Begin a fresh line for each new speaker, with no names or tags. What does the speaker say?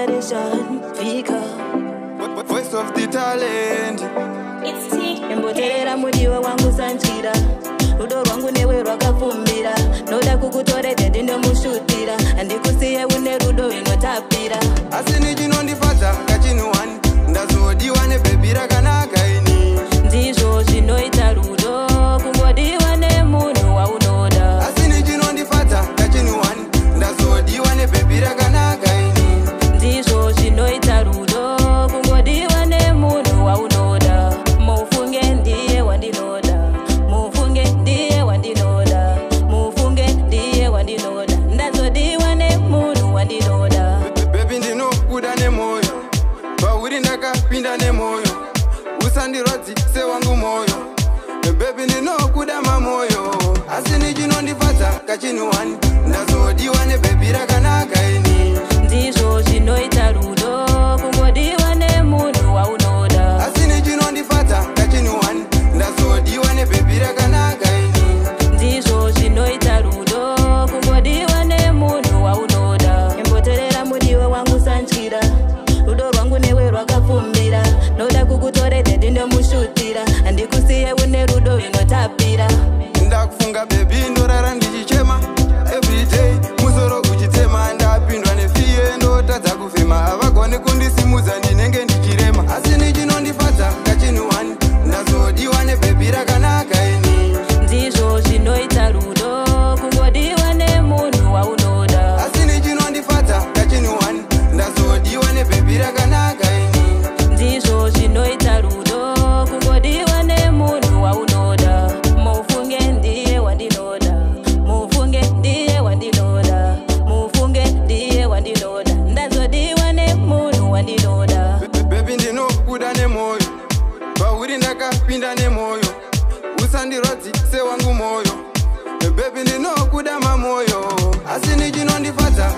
generation. Fika
voice of the talent.
It's T. Emboterera mudiwa wangu sanchira. Rudo rwangu newe rwakafumbira. Noda kukutorete ndinomushutira. Andikusiye une rudo inotapira.
Asini chinondifadza kachinuwani. Ndazodiwa nebaby rakanaka ini.
Ndizvo zvinoita rudo. Kungodiwa nemunhu waunoda.
Asini chinondifadza kachinuwani. Ndazodiwa nebaby rakanaka ini.
Ndizvo zvinoita rudo. Kungodiwa nemunhu waunoda. Mufunge ndiye wandinoda. Mufunge ndiye wandinoda. Mufunge ndiye wandinoda. Ndazodiwa nemunhu wandinoda.
Baby ndinokuda nemoyo. Pauri ndakapinda nemoyo. Usandirodzi sewangu moyo. Baby ndinokuda mamoyo. Asini chinondifadza kachinuwani. Ndazodiwa nebaby rakanaka ini.
Ndizvo zvinoita rudo. Kungodiwa nemunhu waunoda.
Asini chinondifadza kachinuwani. Ndazodiwa nebaby rakanaka ini.
Ndizvo zvinoita rudo. Kungodiwa nemunhu waunoda. Emboterera mudiwa wangu sanchira. Rudo rwangu newe rwakafumbira. Noda kukutorete ndinomushutira. Andikusiye une rudo inotapira.
Ndakufunga baby ndorara ndichichema. Everyday musoro kuchitema. Ndapindwa nefiye ndotadza kufema. Havagone kundisimudza ndinenge ndichirema. Asini chinondifadza kachinuwani. Ndazodiwa nebaby rakanaka ini.
Ndizvo zvinoita rudo. Kungodiwa nemunhu waunoda.
Asini chinondifadza kachinuwani. Ndazodiwa nebaby rakanaka ini.
Ndizvo zvinoita rudo. Kungodiwa nemunhu waunoda. Mufunge ndiye wandinoda. Mufunge ndiye wandinoda. Mufunge ndiye wandinoda. Ndazodiwa nemunhu wandinoda.
Baby ndinokuda nemoyo. Pauri ndakapinda nemoyo. Usandirodzi sewangu moyo. Baby ndinokuda mamoyo. Asini chinondifadza